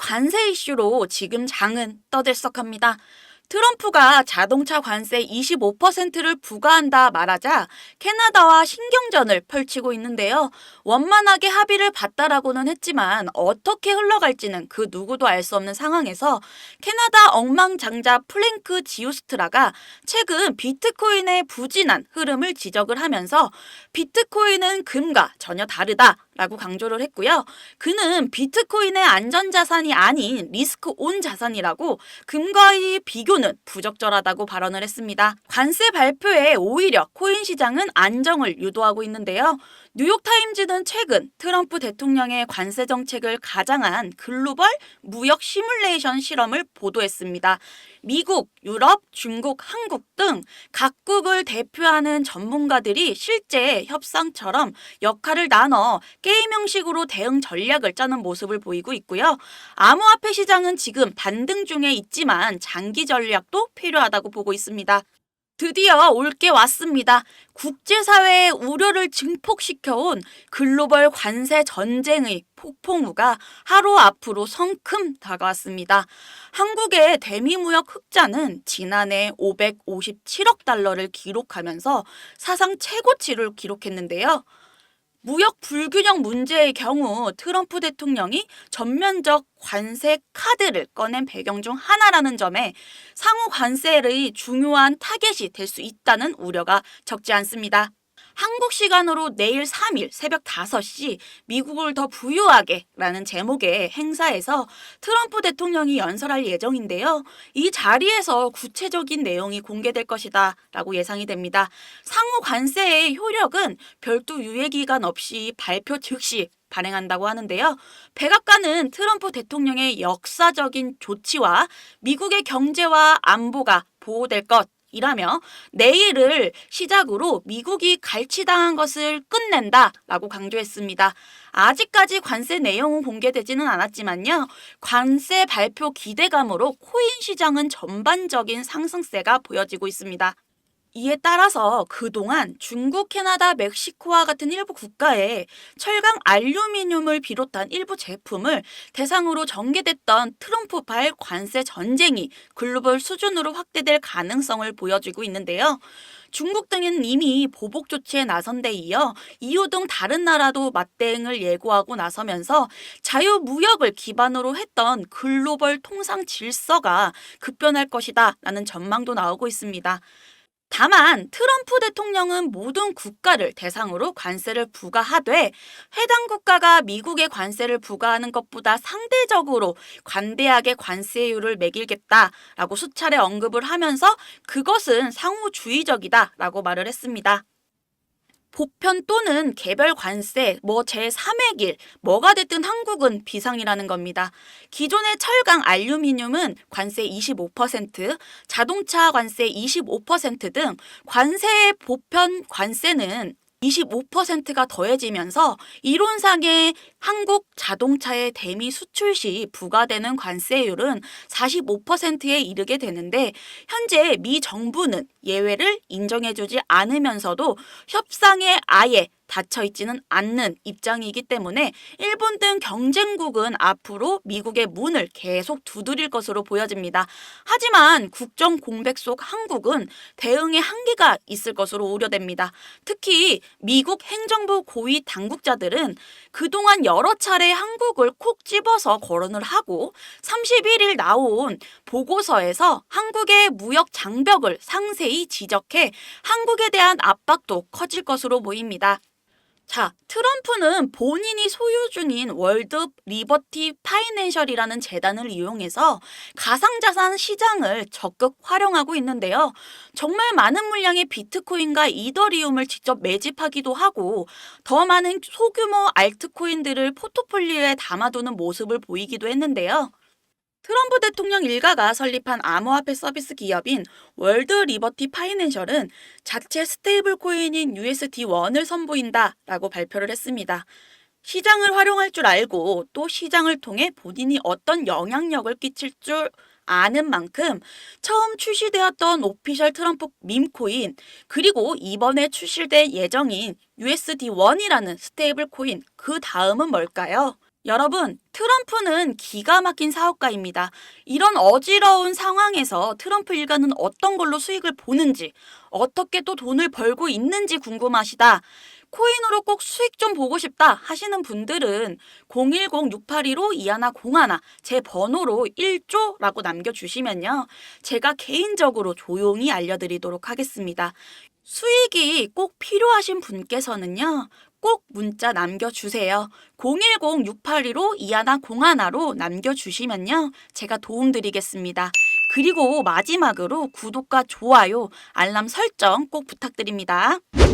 관세 이슈로 지금 장은 떠들썩합니다. 트럼프가 자동차 관세 25%를 부과한다 말하자 캐나다와 신경전을 펼치고 있는데요. 원만하게 합의를 봤다라고는 했지만 어떻게 흘러갈지는 그 누구도 알 수 없는 상황에서 캐나다 억망장자 플랭크 지우스트라가 최근 비트코인의 부진한 흐름을 지적을 하면서 비트코인은 금과 전혀 다르다라고 강조를 했고요. 그는 비트코인의 안전자산이 아닌 리스크 온 자산이라고 금과의 비교는 부적절하다고 발언을 했습니다. 관세 발표에 오히려 코인 시장은 안정을 유도하고 있는데요. 뉴욕타임즈는 최근 트럼프 대통령의 관세 정책을 가장한 글로벌 무역 시뮬레이션 실험을 보도했습니다. 미국, 유럽, 중국, 한국 등 각국을 대표하는 전문가들이 실제 협상처럼 역할을 나눠 게임 형식으로 대응 전략을 짜는 모습을 보이고 있고요. 암호화폐 시장은 지금 반등 중에 있지만 장기 전략도 필요하다고 보고 있습니다. 드디어 올 게 왔습니다. 국제사회의 우려를 증폭시켜온 글로벌 관세 전쟁의 폭풍우가 하루 앞으로 성큼 다가왔습니다. 한국의 대미무역 흑자는 지난해 557억 달러를 기록하면서 사상 최고치를 기록했는데요. 무역 불균형 문제의 경우 트럼프 대통령이 전면적 관세 카드를 꺼낸 배경 중 하나라는 점에 상호 관세의 중요한 타겟이 될 수 있다는 우려가 적지 않습니다. 한국 시간으로 내일 3일 새벽 5시 미국을 더 부유하게 라는 제목의 행사에서 트럼프 대통령이 연설할 예정인데요. 이 자리에서 구체적인 내용이 공개될 것이다 라고 예상이 됩니다. 상호 관세의 효력은 별도 유예기간 없이 발표 즉시 발행한다고 하는데요. 백악관은 트럼프 대통령의 역사적인 조치와 미국의 경제와 안보가 보호될 것 이라며 내일을 시작으로 미국이 갈취당한 것을 끝낸다라고 강조했습니다. 아직까지 관세 내용은 공개되지는 않았지만요. 관세 발표 기대감으로 코인 시장은 전반적인 상승세가 보여지고 있습니다. 이에 따라서 그동안 중국, 캐나다, 멕시코와 같은 일부 국가에 철강 알루미늄을 비롯한 일부 제품을 대상으로 전개됐던 트럼프발 관세 전쟁이 글로벌 수준으로 확대될 가능성을 보여주고 있는데요. 중국 등은 이미 보복 조치에 나선 데 이어 EU 등 다른 나라도 맞대응을 예고하고 나서면서 자유무역을 기반으로 했던 글로벌 통상 질서가 급변할 것이다 라는 전망도 나오고 있습니다. 다만 트럼프 대통령은 모든 국가를 대상으로 관세를 부과하되 해당 국가가 미국에 관세를 부과하는 것보다 상대적으로 관대하게 관세율을 매기겠다라고 수차례 언급을 하면서 그것은 상호주의적이다라고 말을 했습니다. 보편 또는 개별 관세, 제3의 길, 뭐가 됐든 한국은 비상이라는 겁니다. 기존의 철강, 알루미늄은 관세 25%, 자동차 관세 25%등 관세의 보편 관세는 25%가 더해지면서 이론상의 한국 자동차의 대미 수출 시 부과되는 관세율은 45%에 이르게 되는데 현재 미 정부는 예외를 인정해주지 않으면서도 협상에 아예 닫혀있지는 않는 입장이기 때문에 일본 등 경쟁국은 앞으로 미국의 문을 계속 두드릴 것으로 보여집니다. 하지만 국정 공백 속 한국은 대응에 한계가 있을 것으로 우려됩니다. 특히 미국 행정부 고위 당국자들은 그동안 여러 차례 한국을 콕 집어서 거론을 하고 31일 나온 보고서에서 한국의 무역 장벽을 상세히 지적해 한국에 대한 압박도 커질 것으로 보입니다. 자, 트럼프는 본인이 소유 중인 월드 리버티 파이낸셜이라는 재단을 이용해서 가상자산 시장을 적극 활용하고 있는데요. 정말 많은 물량의 비트코인과 이더리움을 직접 매집하기도 하고 더 많은 소규모 알트코인들을 포트폴리오에 담아두는 모습을 보이기도 했는데요. 트럼프 대통령 일가가 설립한 암호화폐 서비스 기업인 월드 리버티 파이낸셜은 자체 스테이블 코인인 USD1을 선보인다라고 발표를 했습니다. 시장을 활용할 줄 알고 또 시장을 통해 본인이 어떤 영향력을 끼칠 줄 아는 만큼 처음 출시되었던 오피셜 트럼프 밈코인 그리고 이번에 출시될 예정인 USD1이라는 스테이블 코인 그 다음은 뭘까요? 여러분, 트럼프는 기가 막힌 사업가입니다. 이런 어지러운 상황에서 트럼프 일가는 어떤 걸로 수익을 보는지, 어떻게 또 돈을 벌고 있는지 궁금하시다. 코인으로 꼭 수익 좀 보고 싶다 하시는 분들은 010-682-2101 제 번호로 1조라고 남겨주시면요. 제가 개인적으로 조용히 알려드리도록 하겠습니다. 수익이 꼭 필요하신 분께서는요. 꼭 문자 남겨주세요. 010-682-2101로 남겨주시면요. 제가 도움드리겠습니다. 그리고 마지막으로 구독과 좋아요, 알람 설정 꼭 부탁드립니다.